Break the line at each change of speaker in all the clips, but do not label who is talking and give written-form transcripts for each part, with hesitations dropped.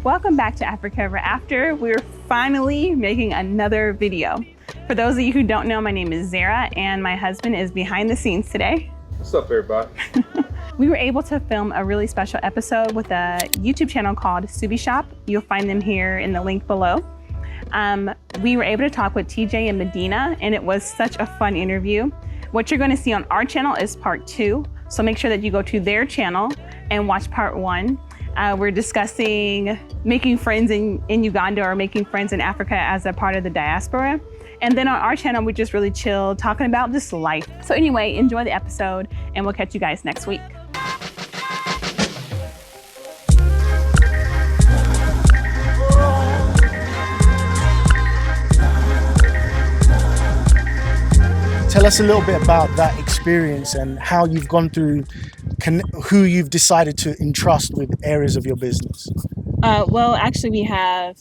Welcome back to Africa Ever After. We're finally making another video. For those of you who don't know, my name is Zara and my husband is behind the scenes today.
What's up, everybody?
We were able to film a really special episode with a YouTube channel called Subi Shop. You'll find them here in the link below. We were able to talk with TJ and Madina, and it was such a fun interview. What you're going to see on our channel is part 2, so make sure that you go to their channel and watch part 1. We're discussing making friends in Uganda or making friends in Africa as a part of the diaspora. And then on our channel, we just really chill, talking about just life. So anyway, enjoy the episode, and we'll catch you guys next week.
Tell us a little bit about that experience and how you've gone through, who you've decided to entrust with areas of your business.
Well, actually, we have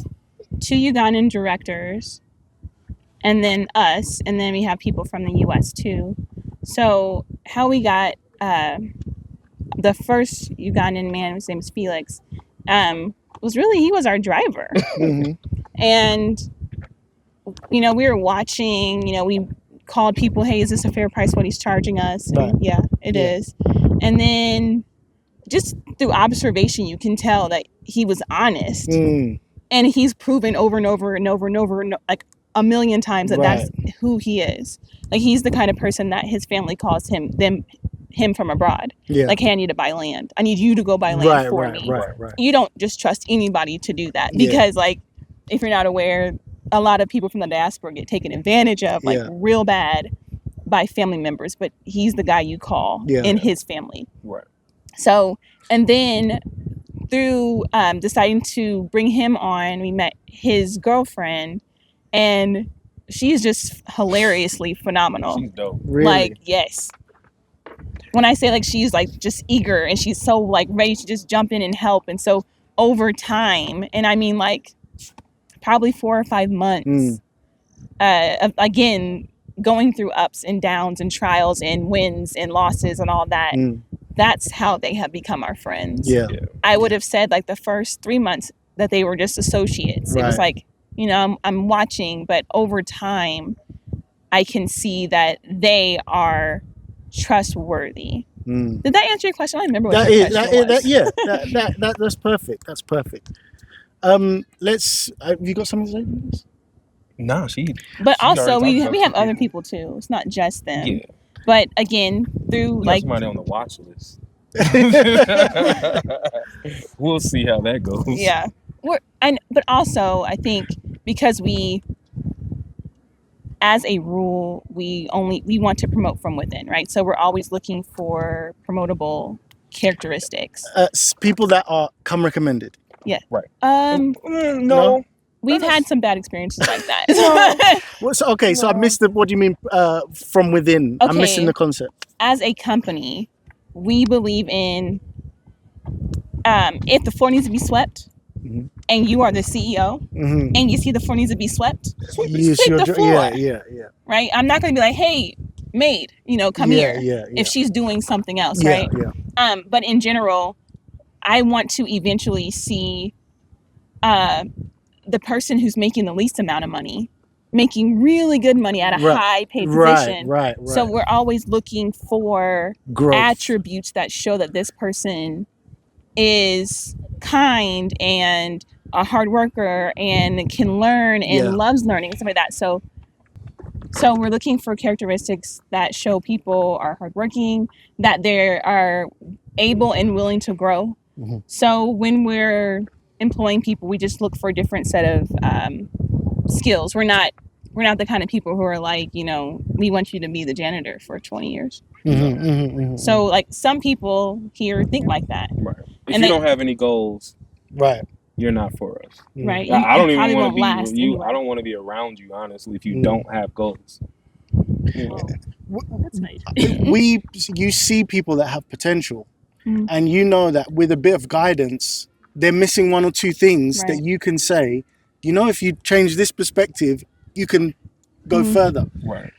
2 Ugandan directors, and then us, and then we have people from the US too. So how we got the first Ugandan man, his name is Felix, was really, he was our driver.
Mm-hmm.
And, you know, we were watching, you know, we called people, hey, is this a fair price what he's charging us? And
Right.
yeah, it is. And then just through observation, you can tell that he was honest.
Mm.
And he's proven over and over and over and over, like a million times that
Right.
that's who he is. Like, he's the kind of person that his family calls him from abroad.
Yeah.
Like, hey, I need to buy land. I need you to go buy land for me.
Right.
You don't just trust anybody to do that,
Yeah.
because like, if you're not aware, a lot of people from the diaspora get taken advantage of, like,
Yeah.
real bad by family members, but he's the guy you call
Yeah.
in his family.
Right.
So, and then through deciding to bring him on, we met his girlfriend, and she's just hilariously phenomenal.
She's dope.
Really?
Like, yes. When I say, like, she's like just eager and she's so like ready to just jump in and help. And so over time, and I mean like probably 4 or 5 months, again, going through ups and downs and trials and wins and losses and all that, that's how they have become our friends.
Yeah.
I would have said like the first 3 months that they were just associates. It was
Right.
like, you know, I'm watching, but over time, I can see that they are trustworthy.
Mm.
Did that answer your question? I don't remember what
That
your
is,
question was.
that's perfect. That's perfect. Let's. Have you got something to say?
Nah, she.
But
She
also,
already
we
talked about
have
some
other people too. It's not just them.
Yeah.
But again, through
We got
like,
somebody on the watch list. We'll see how that goes.
yeah, but also I think because we, as a rule, we want to promote from within, right? So we're always looking for promotable characteristics.
People that are come recommended.
Yeah.
Right.
No?
We've had some bad experiences like that.
Okay, so I missed the. What do you mean from within? I'm
Okay.
missing the concept.
As a company, we believe in if the floor needs to be swept,
Mhm.
and you are the CEO,
Mm-hmm.
and you see the floor needs to be swept,
Sweep
the floor.
Yeah.
right? I'm not going to be like, hey, maid, you know, come here.
Yeah.
If she's doing something else,
Yeah,
right?
yeah.
But in general, I want to eventually see the person who's making the least amount of money making really good money at a
Right.
high paid position.
Right.
So we're always looking for
growth.
attributes that show that this person is kind and a hard worker and can learn and
Yeah.
loves learning and stuff like that. So we're looking for characteristics that show people are hardworking, that they are able and willing to grow.
Mhm.
So when we're employing people, we just look for a different set of skills. We're not the kind of people who are like, you know, we want you to be the janitor for 20 years. So like some people here think like that,
Right. If
And
you
they-
don't have any goals,
Right.
you're not for us.
right?
I don't
You probably
even want
won't
to be
last
with you.
anyway.
I don't want to be around you, honestly, if you
Mm.
don't have goals. You know?
That's nice.
You see people that have potential,
Mhm.
and you know that with a bit of guidance, they're missing 1 or 2 things
Right.
that you can say, you know, if you change this perspective, you can go
Mhm.
further.
Right.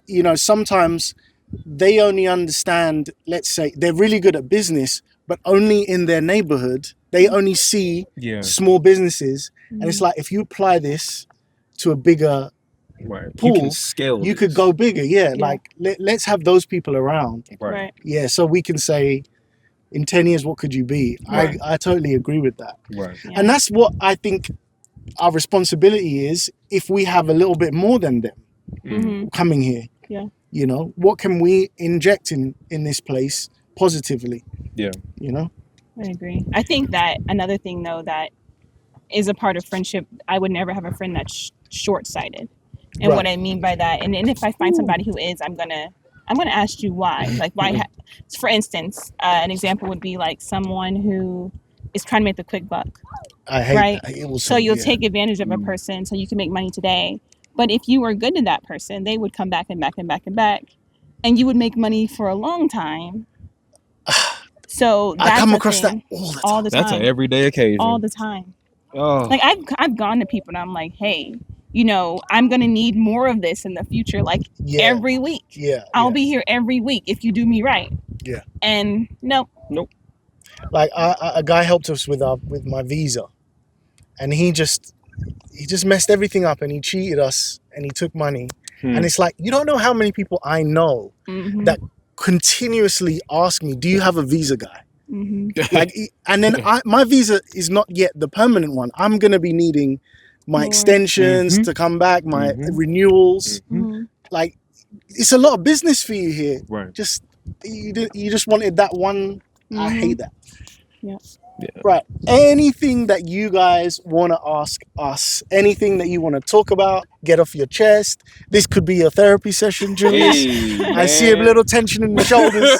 You know, sometimes they only understand, let's say, they're really good at business, but only in their neighborhood They only see
Yeah.
small businesses, and it's like if you apply this to a bigger
Right. You
pool,
can scale.
you could
this.
go bigger. Yeah,
Yeah.
like let's have those people around.
Right.
Yeah, so we can say, in 10 years, what could you be?
Right.
I totally agree with that.
Right.
Yeah.
And that's what I think our responsibility is if we have a little bit more than them
Mhm.
coming here.
Yeah.
You know, what can we inject in this place positively?
Yeah.
You know?
I agree. I think that another thing though that is a part of friendship, I would never have a friend that's short-sighted. And
Right.
what I mean by that, and if I find somebody who is, I'm gonna ask you why. Like why? For instance, an example would be like someone who is trying to make the quick buck.
I hate
Right.
that. It was
So you'll
yeah.
take advantage of a person so you can make money today. But if you were good to that person, they would come back and back and back and back, and you would make money for a long time. So that's
I come
the
across that
thing,
all the time.
That's an everyday occasion.
all the time.
Oh.
Like I've gone to people and I'm like, hey, you know, I'm gonna need more of this in the future. Like
Yeah.
every week,
Yeah.
I'll
yeah.
be here every week if you do me right.
Yeah.
And nope.
Like a guy helped us with my visa, and he just messed everything up, and he cheated us, and he took money. And it's like, you don't know how many people I know
Mhm.
that continuously ask me, do you have a visa, guy?
Mhm.
Like, and then my visa is not yet the permanent one. I'm gonna be needing my
More.
extensions to come back, my renewals.
Mhm.
Like, it's a lot of business for you here.
Right.
Just you just wanted that one. I
Mhm.
hate that.
Yeah.
Yeah.
Right. Anything that you guys want to ask us, anything that you want to talk about, get off your chest. This could be a therapy session, Julius.
Hey,
I see a
man.
little tension in the shoulders.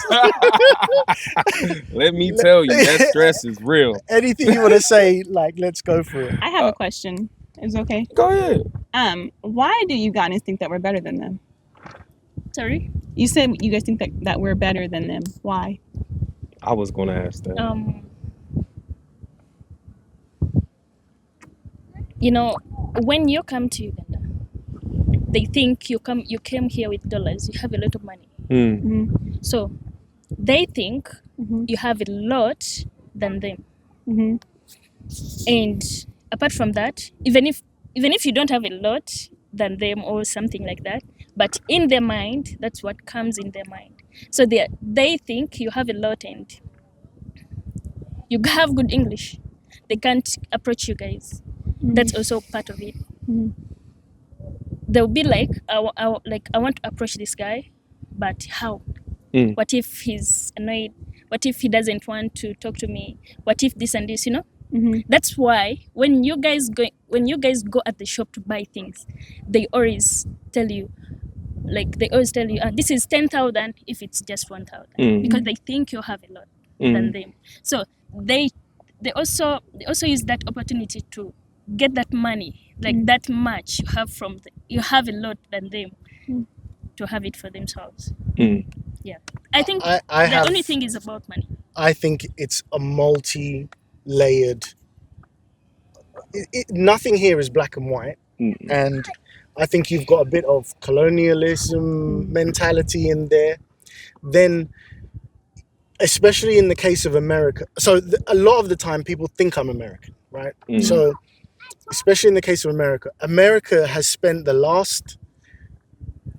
Let me tell you, that stress is real.
Anything you want to say, like, let's go for it.
I have a question. Is it okay?
Go ahead.
Why do Ugandans think that we're better than them?
Sorry.
You said you guys think that we're better than them. Why?
I was gonna ask that.
You know, when you come to Uganda, they think you came here with dollars. You have a lot of money,
Mm-hmm.
so they think
Mm-hmm.
you have a lot than them.
Mm-hmm.
And apart from that, even if you don't have a lot than them or something like that, but in their mind, that's what comes in their mind. So they think you have a lot and you have good English. They can't approach you guys. That's also part of it.
Mhm.
They'll be like, I want to approach this guy, but how? What if he's annoyed? What if he doesn't want to talk to me? What if this and this? You know.
Mm-hmm.
That's why when you guys go at the shop to buy things, they always tell you, this is 10,000 if it's just 1,000, because they think you have a lot than them. So they also use that opportunity to get that money, like that much you have you have a lot than them, to have it for themselves. Yeah, I think the only thing is about money.
I think it's a multi-layered. Nothing here is black and white, and I think you've got a bit of colonialism mentality in there. Then, especially in the case of America, so a lot of the time people think I'm American, right? So, especially in the case of America, America has spent the last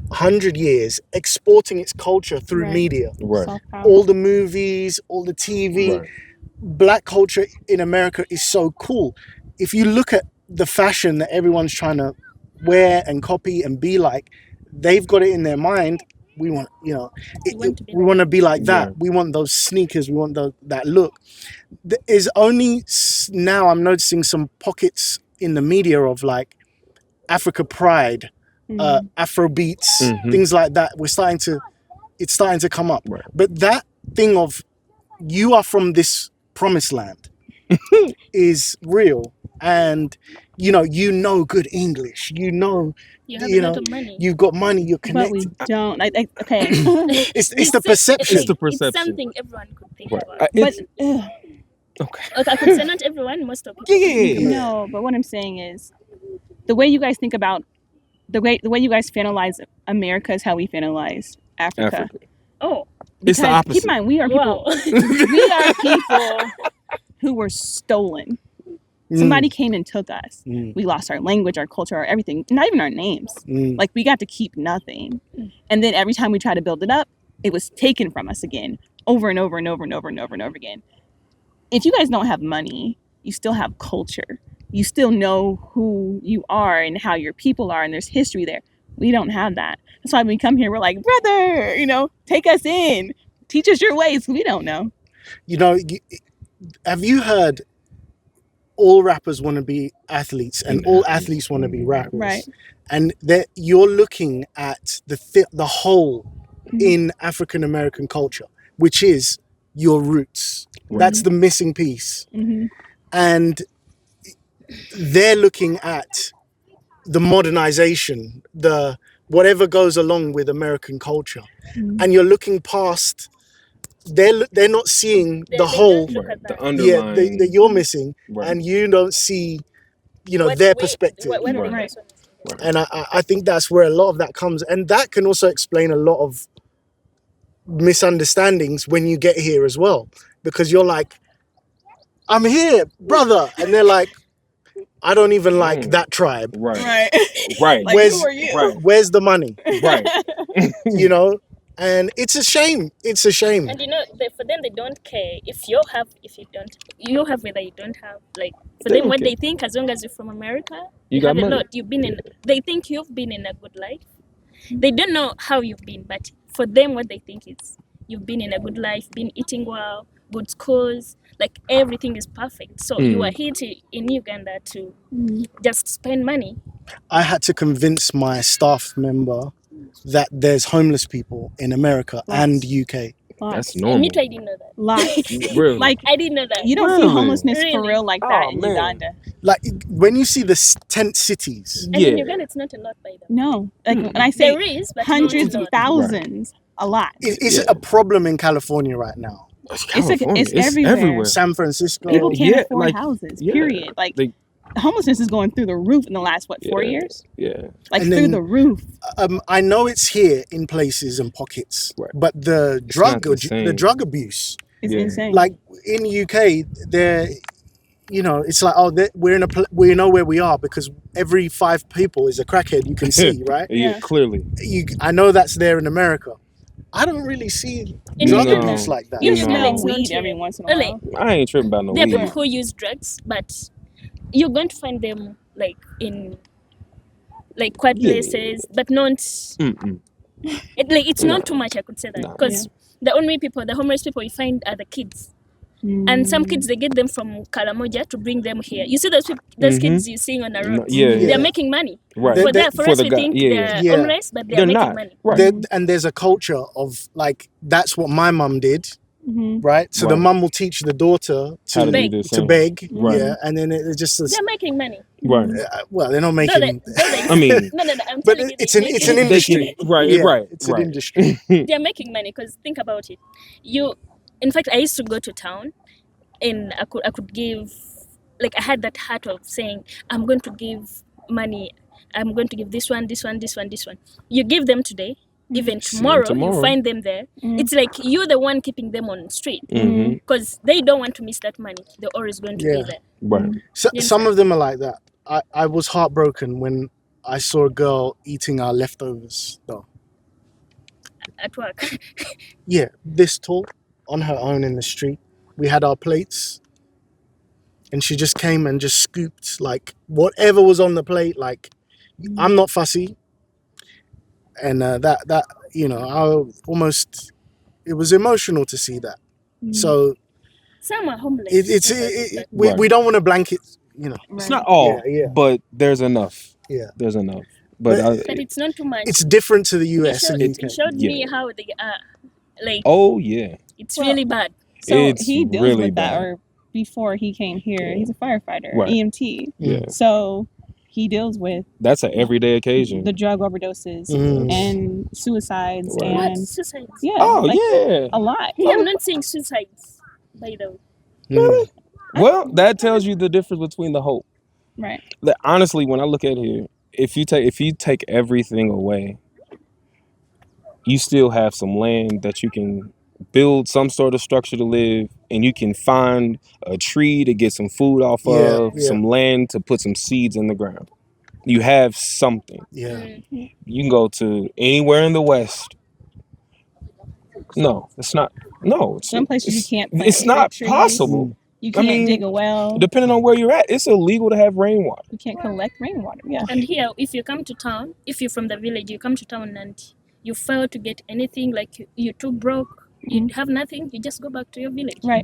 100 years exporting its culture through media.
Right.
All the movies, all the TV.
Right.
Black culture in America is so cool. If you look at the fashion that everyone's trying to wear and copy and be like, they've got it in their mind. We want, we want to be like that.
Yeah.
We want those sneakers. We want that look. There is only now I'm noticing some pockets in the media of like Africa Pride, Afro beats, things like that. It's starting to come up.
Right.
But that thing of you are from this promised land is real, and you know good English. You
have a lot of money.
You've got money. You're
But
connected.
we don't. Okay.
It's the perception.
It's the perception.
It's something everyone could think
Right.
about.
But
Okay.
Okay, I could say not everyone, most of people.
Yeah.
no. But what I'm saying is, the way you guys think about the way you guys finalize America is how we finalize Africa.
Oh,
It's the
Because
opposite.
keep in mind, we are people.
wow.
We are people who were stolen. Somebody came and took us. We lost our language, our culture, our everything, not even our names. Like, we got to keep nothing. And then every time we tried to build it up, it was taken from us again, over and over and over and over and over and over again. If you guys don't have money, you still have culture. You still know who you are and how your people are, and there's history there. We don't have that. That's why when we come here, we're like, brother, take us in. Teach us your ways. We don't know.
Have you heard all rappers want to be athletes and all athletes want to be rappers?
Right.
And that you're looking at the whole in African American culture, which is your roots. That's the missing piece. And they're looking at the modernization, the whatever goes along with American culture. And you're looking past, they're not seeing the whole,
the underlying
that you're missing, and you don't see, their perspective.
Right.
And I think that's where a lot of that comes. And that can also explain a lot of misunderstandings when you get here as well. Because you're like, I'm here, brother. And they're like, I don't even like that tribe.
Right.
Like,
Where's,
who are you?
Where's the money?
Right.
And it's a shame. It's a shame.
And for them, they don't care if you have whether you don't have. Like, for them, what they think, as long as you're from America, you
got
have
money.
a lot. They think you've been in a good life. They don't know how you've been, but for them, what they think is you've been in a good life, been eating well, good schools, like everything is perfect. So you are here in Uganda to just spend money.
I had to convince my staff member that there's homeless people in America and UK.
That's
And
normal.
me too, I didn't know that.
Really?
Like,
I didn't know that.
you don't see homelessness for
Really?
real like that in
man.
Uganda.
Like when you see the tent cities,
And in Uganda, it's not a lot by them.
No. Like, when I say
There is, but
hundreds
not a
of
lot.
thousands, a lot.
it's a problem in California right now.
It's everywhere.
San Francisco.
People can't
yeah,
afford
like,
houses,
yeah.
period. Like,
They-
homelessness is going through the roof in the last, 4 years?
Yeah.
Like,
And
through
then-
the roof.
I know it's here in places and pockets, but the
not the same.
drug abuse,
It's insane.
like in UK, there, it's like, we know where we are because every 5 people is a crackhead you can see, right?
Yeah, clearly.
I know that's there in America. I don't really see drug
No.
abuse like that.
You
You
know,
smell
it's not
weed
here.
every once in a while.
I ain't tripping about no
There are
weed.
people who use drugs, but you're going to find them like in quiet places, but not. It's not too much. I could say that because the homeless people you find are the kids, and some kids they get them from Karamoja to bring them here. You see those kids you seeing on the road.
Yeah.
They're making money.
Right.
For us, we think they're homeless, but they're making
not.
money.
Right.
And there's a culture of like that's what my mum did, right? So the
Right.
mum will teach the daughter
How to
beg.
do the
to
same.
beg,
Right.
and then it's just
They're making money.
Right.
well, they're not
No,
making.
I mean,
no. I'm
But
telling you,
it's
they're
an
making-
industry.
right,
Yeah,
right.
It's an
right.
industry.
They're making money because think about it. In fact, I used to go to town, and I could give, like I had that heart of saying, I'm going to give money. I'm going to give this one. You give them today. Even tomorrow, you find them there. It's like you're the one keeping them on the street because they don't want to miss that money. They're always going to be there.
Right.
So,
Yeah.
some of them are like that. I was heartbroken when I saw a girl eating our leftovers, though.
At work.
Yeah, this tall, on her own in the street. We had our plates, and she just came and just scooped like whatever was on the plate. Like, I'm not fussy, and it was emotional to see that. So
Some are homeless.
we don't want to blanket,
It's not all,
Yeah.
but there's enough.
Yeah.
There's enough. But
But it's not too much.
It's different to the US and
It
UK.
showed me how they are. Like,
oh yeah.
it's really bad.
So
It's
he deals
really
with that,
bad.
or before he came here, he's a firefighter,
Right.
EMT.
Yeah.
So he deals with
That's an everyday occasion.
the drug overdoses and suicides
Right.
What?
and
Suicides?
Oh
like,
yeah.
a lot.
I'm not saying suicides, by the way.
Mm.
Well, that tells you the difference between the hope.
Right.
That honestly, when I look at it here, if you take everything away, you still have some land that you can build some sort of structure to live, and you can find a tree to get some food off of, some land to put some seeds in the ground. You have something.
Yeah.
You can go to anywhere in the West. No, it's not. No,
Some places you can't plant
It's not
trees.
possible.
You can't dig a well.
Depending on where you're at, it's illegal to have rainwater.
You can't collect rainwater. Yeah.
And here, if you come to town, if you're from the village, you come to town and you fail to get anything, like you're too broke, you have nothing, you just go back to your village.
Right.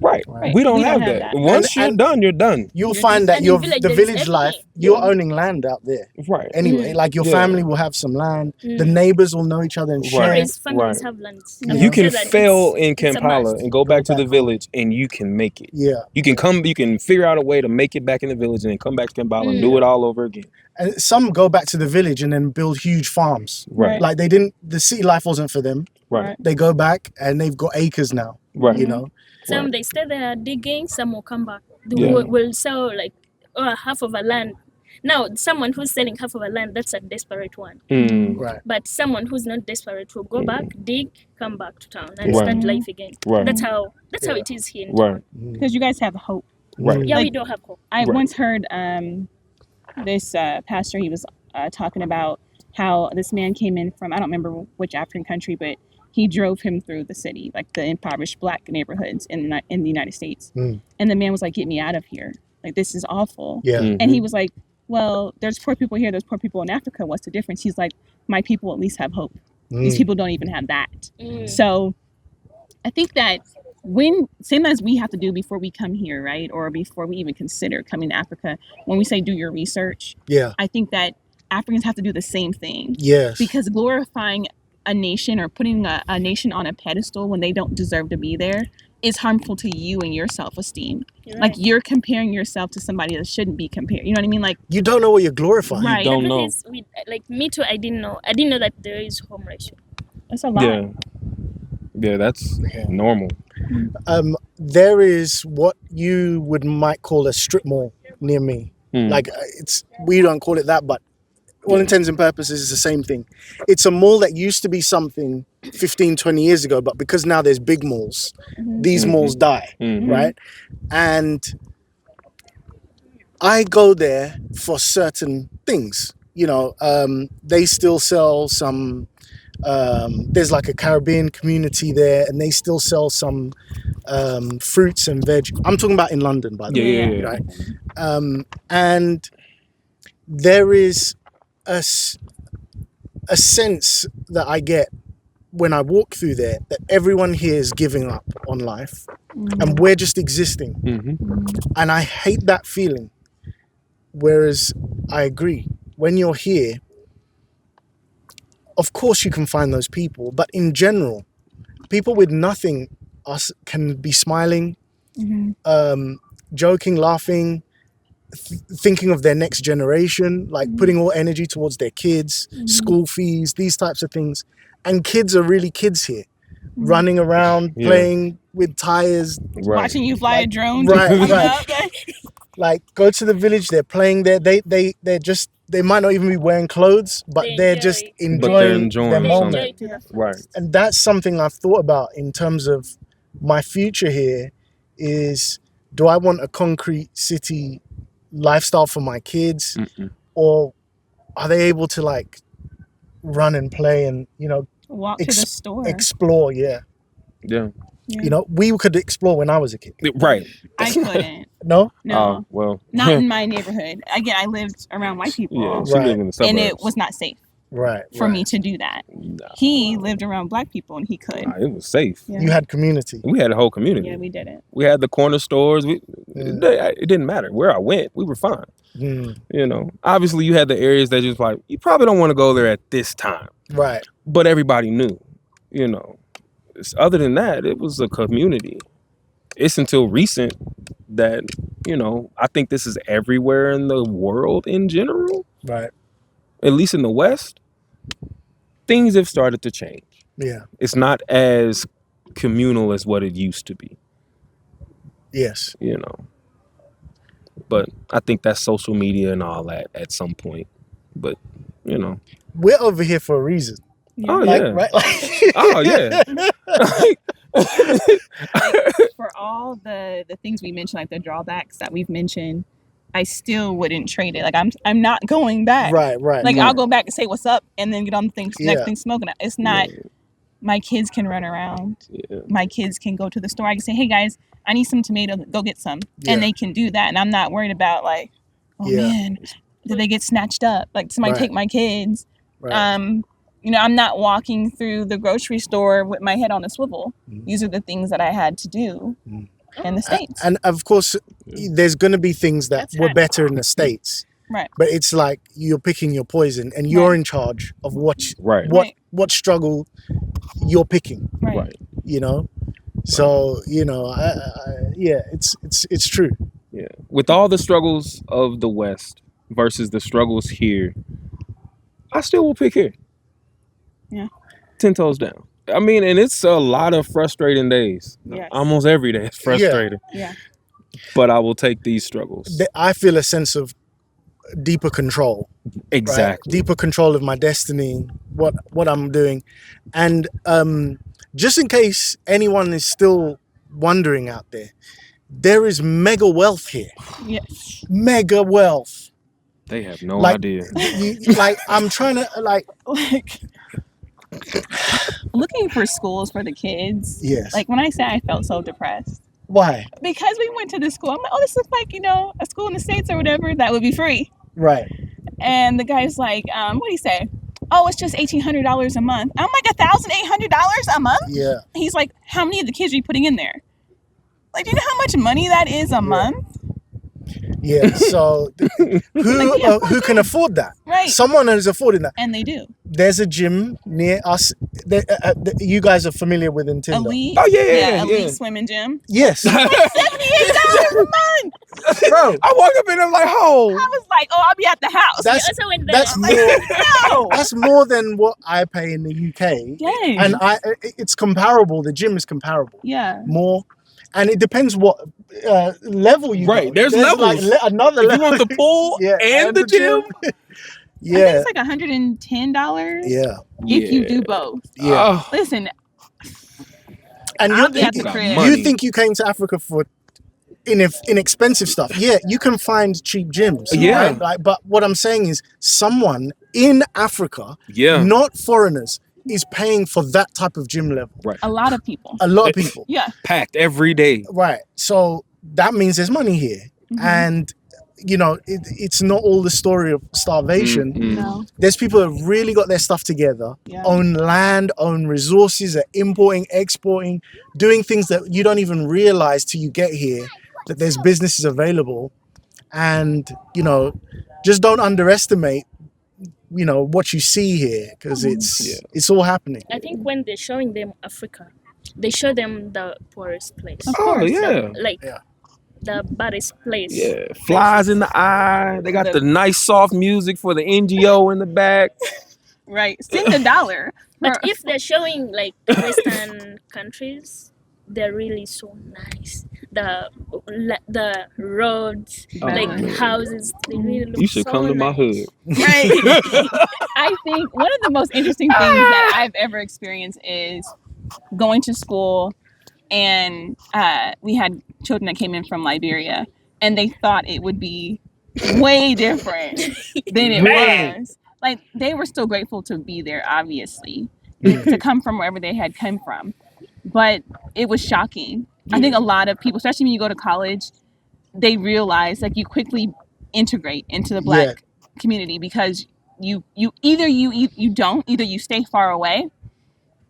We don't have that. Once you're done, you're done.
You'll find that the village life, you're owning land out there.
Right.
Anyway, like your family will have some land. The neighbors will know each other and share.
Families have lands.
You can fail in Kampala and go back to the village, and you can make it.
Yeah.
You can figure out a way to make it back in the village and then come back to Kampala and do it all over again.
And some go back to the village and then build huge farms.
Right.
Like the city life wasn't for them.
Right.
They go back and they've got acres now.
Right.
You know.
Some they stay there digging, some will come back. They will sell like half of a land. Now, someone who's selling half of a land, that's a desperate one.
Right.
But someone who's not desperate will go back, dig, come back to town and start life again.
Right.
That's how it is here in town.
Because you guys have hope.
Right.
Yeah, we do have hope.
I once heard this pastor, he was talking about how this man came in from, I don't remember which African country, but he drove him through the city, like the impoverished black neighborhoods in the United States. And the man was like, get me out of here. Like, this is awful.
Yeah.
And he was like, well, there's poor people here, there's poor people in Africa. What's the difference? He's like, my people at least have hope. These people don't even have that. So I think that same as we have to do before we come here, right? Or before we even consider coming to Africa, when we say do your research, I think that Africans have to do the same thing.
Yes.
Because glorifying a nation or putting a nation on a pedestal when they don't deserve to be there is harmful to you and your self-esteem. Like, you're comparing yourself to somebody that shouldn't be compared. You know what I mean? Like,
you don't know what you're glorifying.
Right.
You don't know.
Like me too, I didn't know that there is home ratio.
That's a lot.
Yeah, that's normal.
There is what you might call a strip mall near me. Like, we don't call it that, but all intents and purposes is the same thing. It's a mall that used to be something 15, 20 years ago, but because now there's big malls, these malls die, right? And I go there for certain things. You know, they still sell some, there's like a Caribbean community there, and they still sell some fruits and veg. I'm talking about in London, by the way, right? And there is a sense that I get when I walk through there that everyone here is giving up on life and we're just existing. And I hate that feeling. Whereas I agree, when you're here, of course you can find those people, but in general, people with nothing can be smiling, joking, laughing, thinking of their next generation, like putting all energy towards their kids, school fees, these types of things. And kids are really kids here, running around, playing with tires.
Watching you fly a drone.
Right. Like, go to the village, they're playing there. They might not even be wearing clothes, but they're just enjoying their moment.
Right.
And that's something I've thought about in terms of my future here is, do I want a concrete city lifestyle for my kids, or are they able to like run and play and, you know,
walk to the store,
explore? You know, we could explore when I was a kid.
Right.
I couldn't.
No.
Well,
not in my neighborhood. Again, I lived around white people,
she lived in the suburbs,
and it was not safe for me to do that. He lived around black people, and he could.
It was safe.
You had community.
We had a whole community.
Yeah, we did it.
We had the corner stores. It didn't matter where I went. We were fine. You know, obviously you had the areas that just like, you probably don't want to go there at this time.
Right.
But everybody knew, you know. Other than that, it was a community. It's until recent that, you know, I think this is everywhere in the world in general.
Right.
At least in the West, things have started to change.
Yeah.
It's not as communal as what it used to be.
Yes.
You know. But I think that's social media and all that at some point. But, you know.
We're over here for a reason.
Oh, yeah.
Right?
Oh, yeah.
For all the things we mentioned, like the drawbacks that we've mentioned, I still wouldn't trade it. Like I'm not going back.
Right.
Like I'll go back and say what's up, and then get on the thing,
Yeah.
next thing smoking. It's not. My kids can run around.
Yeah.
My kids can go to the store. I can say, hey guys, I need some tomatoes. Go get some,
Yeah.
and they can do that. And I'm not worried about like, oh
Yeah.
man, did they get snatched up? Like somebody
Right.
take my kids.
Right.
You know, I'm not walking through the grocery store with my head on a swivel.
Mhm.
These are the things that I had to do in the States.
And of course, there's going to be things that
That's
were
right.
better in the States.
Right.
But it's like you're picking your poison, and you're in charge of what
Right.
what struggle you're picking.
Right.
You know, so you know, yeah, it's true.
Yeah. With all the struggles of the West versus the struggles here, I still will pick here.
Yeah.
10 toes down. I mean, and it's a lot of frustrating days.
Yes.
Almost every day is frustrating.
Yeah.
But I will take these struggles.
I feel a sense of deeper control.
Exactly.
Right? Deeper control of my destiny, what I'm doing, and just in case anyone is still wondering out there is mega wealth here.
Yes.
Mega wealth.
They have no
Like,
idea.
Like I'm trying to like
looking for schools for the kids.
Yes.
Like when I say I felt so depressed
Why?
because we went to the school. I'm like, oh, this looks like, you know, a school in the States or whatever that would be free.
Right.
And the guy's like, what do you say? Oh, it's just $1,800 a month. I'm like, $1,800 a month?
Yeah.
He's like, how many of the kids are you putting in there? Like, do you know how much money that is a month?
Yeah. So who can afford that?
Right.
Someone is affording that.
And they do.
There's a gym near us. You guys are familiar with Nintendo.
Elite.
Oh, yeah.
Elite swimming gym.
Yes.
$78 a month.
Bro,
I walked up in there like, oh.
I was like, oh, I'll be at the house.
That's
Also went there.
that's
I'm
more
like, no.
that's more than what I pay in the UK.
Yay.
And it's comparable. The gym is comparable.
Yeah.
More, and it depends what level you
Right,
go.
there's levels.
Like another
If
level.
you want the pool
Yeah,
and the gym.
I think
Yeah.
it's like $110
Yeah.
if you do both.
Yeah.
Oh,
Listen,
And
I'll be at the
got
crib.
money.
you think you came to Africa for inexpensive stuff? Yeah, you can find cheap gyms.
Yeah.
right? Like, but what I'm saying is, someone in Africa,
yeah.
not foreigners, is paying for that type of gym level.
a lot of people.
A lot of people.
Yeah.
Packed every day.
Right. So that means there's money here.
Mhm.
And, you know, it's not all the story of starvation.
Mm-mm.
No.
There's people that have really got their stuff together,
Yeah.
own land, own resources, are importing, exporting, doing things that you don't even realize till you get here, that there's businesses available. And, you know, just don't underestimate, you know, what you see here, because it's all happening.
I think when they're showing them Africa, they show them the poorest place.
Of
Oh,
course.
yeah.
Like
Yeah.
the baddest place.
Yeah. Flies in the eye. They got the nice soft music for the NGO in the back.
Right. Send $1.
But
Or-
if they're showing like Western countries, they're really so nice. The roads,
Oh,
like
man.
houses, they really look
You should
so
come to my
nice.
hood.
Right. I think one of the most interesting things that I've ever experienced is going to school, and we had children that came in from Liberia, and they thought it would be way different than it
Man.
was. Like, they were still grateful to be there, obviously, to come from wherever they had come from. But it was shocking. I think a lot of people, especially when you go to college, they realize, like, you quickly integrate into the Black community, because you don't, either you stay far away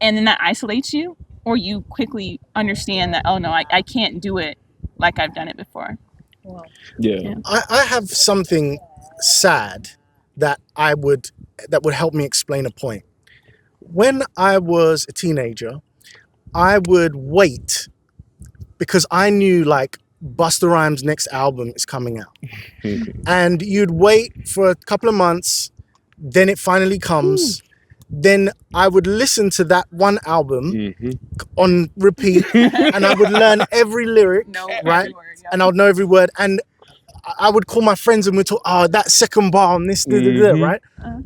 and then that isolates you, or you quickly understand that, oh no, I can't do it like I've done it before.
Wow.
Yeah.
I have something sad that would help me explain a point. When I was a teenager, I would wait because I knew, like, Busta Rhymes' next album is coming out. And you'd wait for a couple of months, then it finally comes. Then I would listen to that one album
Mm-hmm.
on repeat, and I would learn every lyric, right? And I would know every word. And I would call my friends and we'd talk, oh, that second bar on this,
Mhm.
right?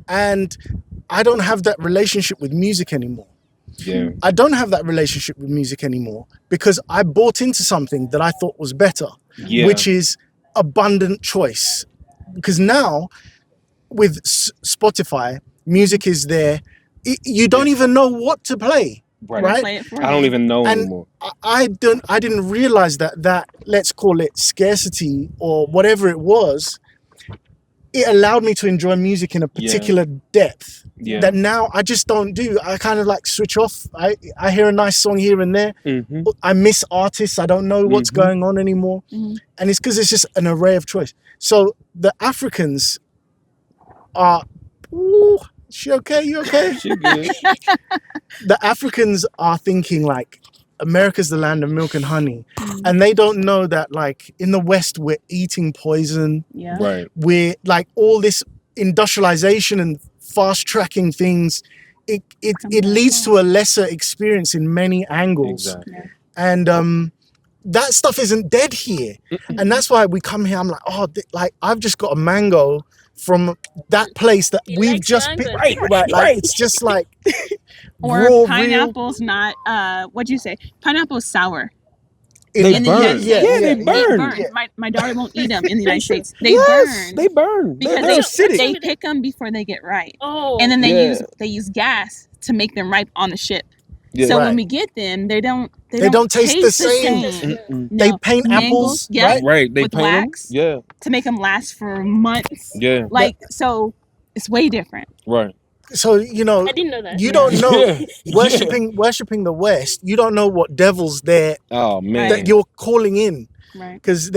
And I don't have that relationship with music anymore.
Yeah.
I don't have that relationship with music anymore because I bought into something that I thought was better,
Yeah.
which is abundant choice. Because now with Spotify, music is there. You don't even know what to play, right?
Play it for
I
you.
don't even know
And
anymore.
I didn't realize that let's call it scarcity or whatever it was. It allowed me to enjoy music in a particular depth
Yeah.
that now I just don't do. I kind of like switch off. I hear a nice song here and there.
Mm-hmm.
I miss artists. I don't know what's going on anymore. And it's because it's just an array of choice. So the Africans are... Ooh, she okay? You okay?
She good.
The Africans are thinking like, America's the land of milk and honey. And they don't know that like in the West, we're eating poison.
Yeah.
Right.
We're like all this industrialization and fast tracking things. It leads to a lesser experience in many angles.
Exactly.
Yeah.
And that stuff isn't dead here. And that's why we come here. I'm like, oh, like I've just got a mango from that place that
He
we've
likes
just
mango.
picked. Right. Like it's just like
Or
raw, real.
pineapple's not. What'd you say? Pineapple's sour.
In
They
the
In the
burn.
United
Yeah,
States,
yeah, they burn.
Yeah.
My daughter won't eat them in the United States. They
Yes,
burn
they burn.
because
They're acidic.
they pick them before they get ripe,
Oh.
and then
Yeah.
they use gas to make them ripe on the ship.
Yeah.
So
Right.
when we get them, they don't
taste the same.
Mm-mm.
They
No.
paint
Mangoes,
apples,
yeah.
right?
Right. They
With
paint 'em.
wax.
Yeah.
to make them last for months.
Yeah.
Like so, it's way different.
Right.
So you know,
I didn't know that.
you
Yeah.
don't know
Yeah.
worshiping the West. You don't know what devils there
Oh man.
that you're calling in.
Right.
Because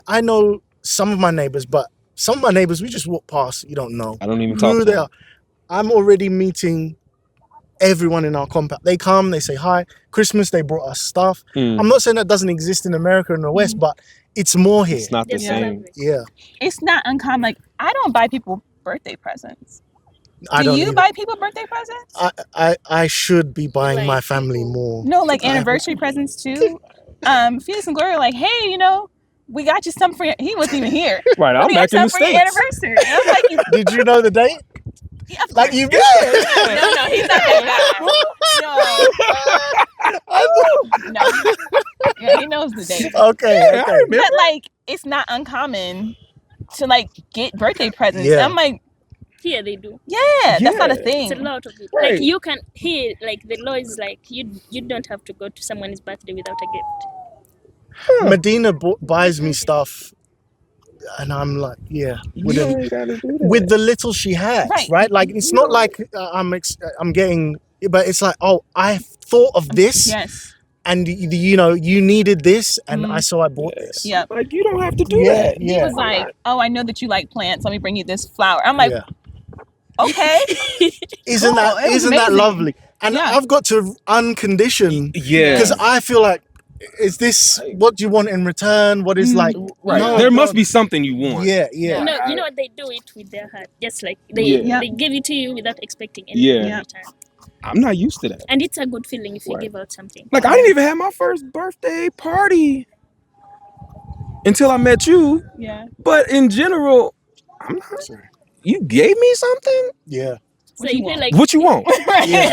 I know some of my neighbors, but some of my neighbors we just walk past. You don't know
I don't even talk
who
to
they
them.
are. I'm already meeting everyone in our compound. They come, they say hi. Christmas, they brought us stuff.
Mm.
I'm not saying that doesn't exist in America and the West, but it's more here.
It's not the
There's
Yeah.
same.
Yeah,
It's not uncommon. Like I don't buy people birthday presents.
I
Do
don't.
you
either.
buy people birthday presents?
I should be buying
Like
my family
people-
more.
No, like anniversary presents too. Felix and Gloria, like, hey, we got you something for your... He wasn't even here.
Right. I'm
We got
back in the
something for your
States.
anniversary. And I'm like,
Did you know the date?
yeah, of
Like
course.
you did.
No, he's not that guy. No. Yeah, he knows the date.
Okay.
Yeah, I
Okay.
remember.
But like, it's not uncommon to like get birthday presents.
Yeah.
I'm like,
Here they do.
yeah, that's not a
Yeah.
thing.
It's a lot of it.
Right.
Like you can here, like the law is like you don't have to go to someone's birthday without a gift.
Medina buys me stuff, and I'm like, yeah, with,
You
a,
ain't gotta do that.
with the little she has,
Right.
right? Like it's not like I'm getting, but it's like, oh, I thought of this,
Yes.
and you needed this, and
Mhm.
so I bought this.
Yep.
Like you don't have to do
Yeah,
that.
He
yeah.
was like, oh, I know that you like plants. Let me bring you this flower. I'm like,
Yeah.
okay.
Isn't
Cool.
that
It was
that
amazing.
lovely? And
Yeah.
I've got to uncondition
Yeah.
because I feel like, is this what you want in return? What is
Mm.
like?
Right.
No,
there must
God.
be something you want.
Yeah, yeah.
You know what they do it with their heart. Just like
Yeah.
they give it to you without expecting anything
Yeah.
in
Yeah.
return.
I'm not used to that.
And it's a good feeling if you
Right.
give out something.
Like I didn't even have my first birthday party until I met you.
Yeah.
But in general, I'm not. You gave me something.
Yeah.
So
What
you
you
feel
want?
like
What you want?
Yeah.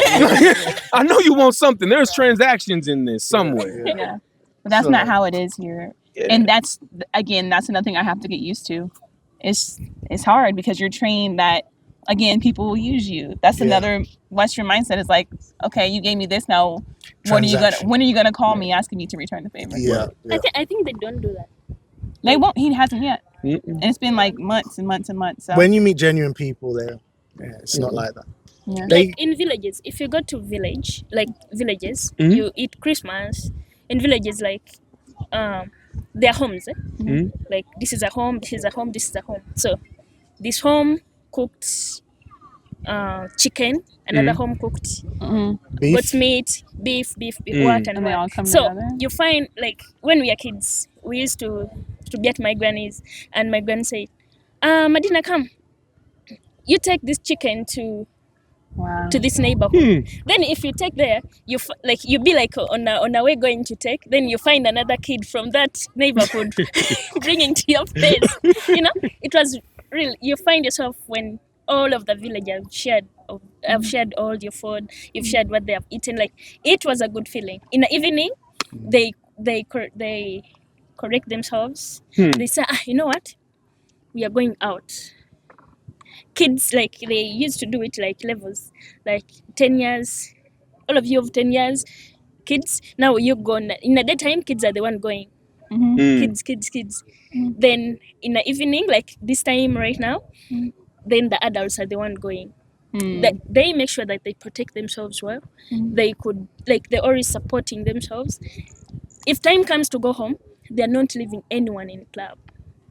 I know you want something. There's transactions in this somewhere.
Yeah.
Yeah. But that's
So-
not how it is here.
Yeah.
And that's another thing I have to get used to. It's hard because you're trained that again people will use you. That's
Yeah.
another Western mindset. Is like, okay, you gave me this now. When are you gonna call me asking me to return the favor?
Yeah. Yeah.
I think they don't do that.
They won't. He hasn't yet,
Mm-mm.
and it's been like months and months and months. So
When you meet genuine people there, it's not like that.
yeah.
They-
Like in villages, if you go to villages,
Mhm.
you eat Christmas in villages like their homes.
Mhm.
Like this is a home, this is a home, this is a home. So this home cooked chicken, another home cooked
Mhm.
Beef.
goat's meat, beef,
Mm.
what and
And they all
what.
come
So
together.
you find like when we are kids, we used to be at my granny's, and my granny said, Madina, come. You take this chicken to
Wow.
this neighborhood.
Hmm.
Then if you take there, you be like on a way going to take. Then you find another kid from that neighborhood bringing to your place. It was real. You find yourself when all of the villagers shared have shared all your food. You've shared what they have eaten. Like, it was a good feeling. In the evening, they correct themselves. They say, you know what? We are going out. Kids, like, they used to do it like levels, like 10 years. All of you have 10 years. Kids, now you're gone. In the daytime, kids are the one going. Kids. Then in the evening, like this time right now, then the adults are the one going. They make sure that they protect themselves well. They could, like, they're always supporting themselves. If time comes to go home, they're not leaving anyone in the club.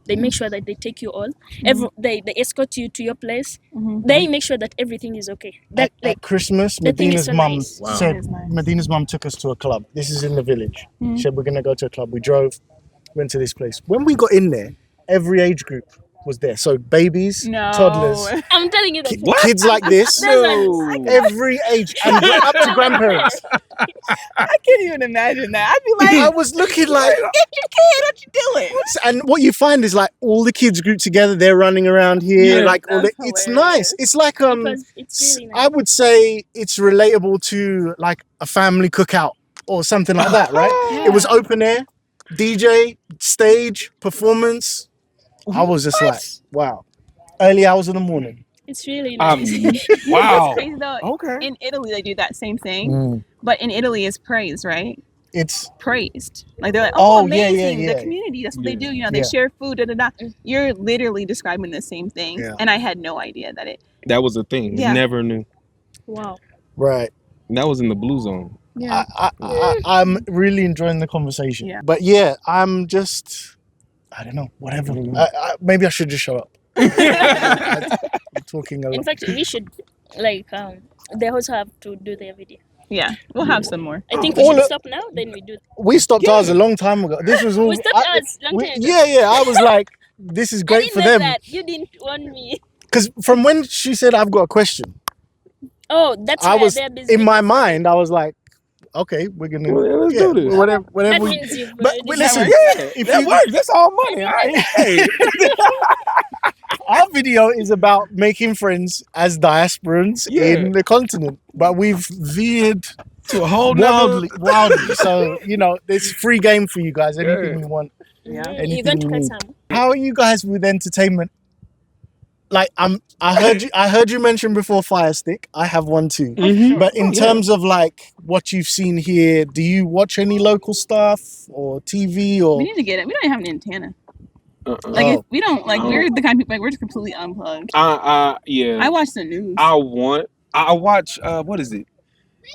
They make sure that they take you all. They escort you to your place. They make sure that everything is okay. That, like,
at Christmas,
the thing is
Medina's
so
mum
nice.
Wow.
said,
That is nice.
Medina's mum took us to a club. This is in the village. She said, we're going to go to a club. We drove, went to this place. When we got in there, every age group was there. So babies,
No.
toddlers,
I'm telling you that.
kids like this,
No.
every age, and up to grandparents.
I can't even imagine that. I'd be
I
like,
was looking like,
get your kid, what you doing?
and what you find is like all the kids grouped together, they're running around here,
Yeah,
like all
that's
it's
hilarious.
nice. It's like
Because it's really nice.
I would say it's relatable to like a family cookout or something like that, right? It was open air, DJ, stage, performance. I was just like, wow. Early hours of the morning.
It's really nice.
Wow.
It's crazy though.
Okay.
In Italy, they do that same thing, but in Italy, it's praised, right?
It's
Praised. Like, they're like,
Oh, yeah,
amazing.
yeah.
The community, that's what they
Yeah.
do. You know, they
Yeah.
share food, da da da. You're literally describing the same thing.
Yeah.
And I had no idea that it.
That was a thing.
Yeah.
Never knew.
Wow.
right.
That was in the blue zone.
Yeah.
I'm really enjoying the conversation.
Yeah.
But yeah, I'm just, I don't know, whatever. Maybe I should just shut up. I'm talking a
In
lot.
fact, we should, like, they also have to do their video.
Yeah. We'll have some more.
I think we
All
should
of-
stop now, then we do.
We stopped ours a long time ago. This was all.
We stopped ours long time ago.
Yeah. I was like, this is
I
great
didn't
for
know
them.
that. You didn't want me.
Because from when she said, I've got a question,
Oh, that's
I
why
was,
they're busy.
in my mind, I was like, okay, we're going to,
Well, let's do this.
whatever
That
we.
means you've
But
already
listen,
done
if
That
you-
works. That's all money. Hey.
our video is about making friends as diasporans
Yeah.
in the continent, but we've veered
To a whole
wildly. So, you know, it's free game for you guys. Anything
Yeah.
you want.
Yeah.
You're
Anything
going to
you
cut
need.
some.
How are you guys with entertainment? Like I heard you mention before Fire Stick. I have one too. But in terms of like what you've seen here, do you watch any local stuff or TV or
We need to get it. We don't even have an antenna. Like,
Oh.
if we don't, like, we're the kind of people, like, we're just completely unplugged.
Yeah.
I watch the news.
I watch what is it?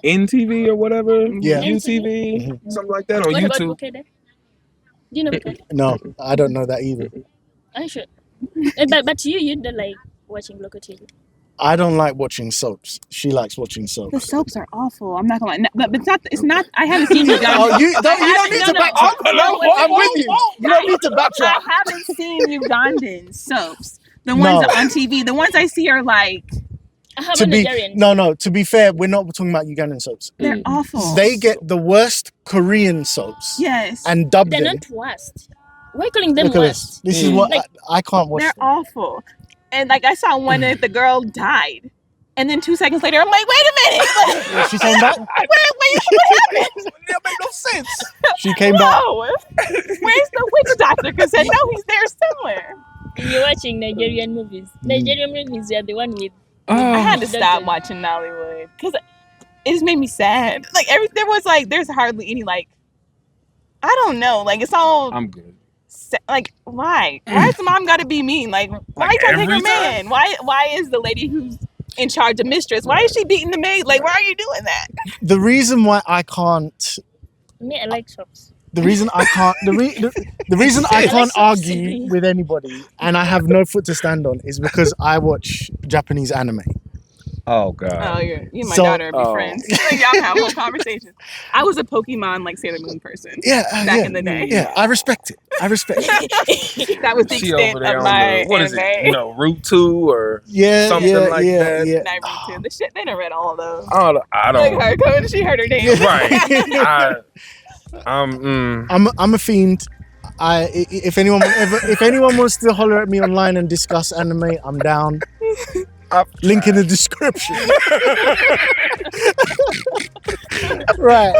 NTV or whatever?
Yeah.
UTV, something like that on
What about
YouTube.
Bukede? Do you know Bukede?
no? I don't know that either.
I should. But you don't like watching local TV.
I don't like watching soaps. She likes watching
The
soaps.
soaps are awful. I'm not gonna lie. No, but it's not. It's not. I haven't seen Uganda.
Oh, you don't need to
No,
backtrack.
no,
I'm with you. You don't need to backtrack.
I haven't seen Ugandan soaps. The ones
No.
on TV. The ones I see are like,
I have
To
a
be
Nigerian.
no. To be fair, we're not talking about Ugandan soaps.
they're awful.
They get the worst Korean soaps
yes.
and dub
They're
them.
not worst. Why calling them
Look at this.
worst?
This is what
Like-
I can't watch.
They're
them.
awful. And like, I saw one that the girl died. And then 2 seconds later, I'm like, wait a minute.
Yeah, she came back.
wait, what happened?
That make no sense.
She came back.
No. Where's the witch doctor? Because I know he's there somewhere.
You're watching Nigerian movies. Nigerian movies are the one with.
I had to
Doctor.
stop watching Nollywood because it just made me sad. Like, there's hardly any, like, I don't know. Like, it's all
I'm good.
like, why? Why is the mom got to be mean? Like, why
Like
you trying to take her
every
man? Why is the lady who's in charge of mistress? Why is she beating the maid? Like, why are you doing that?
The reason why I can't.
Me, I like shops.
The reason I can't. The reason I can't argue with anybody and I have no foot to stand on is because I watch Japanese anime.
Oh God.
Oh, you and my
So-
daughter be friends. Like, y'all have whole conversations. I was a Pokemon, like, Sailor Moon person.
Yeah,
Back
yeah,
in the day.
yeah. I respect it. I respect it.
That was the
She
extent
over there
of
on
my
the, what is it?
anime.
You know, Route 2 or
Yeah,
Something
yeah,
like
yeah,
that.
yeah.
Naruto. The shit, they done read all of those.
I
Like
don't.
her, coming, she heard her name.
Right.
I'm a fiend. If anyone wants to holler at me online and discuss anime, I'm down. Link in the description. Right.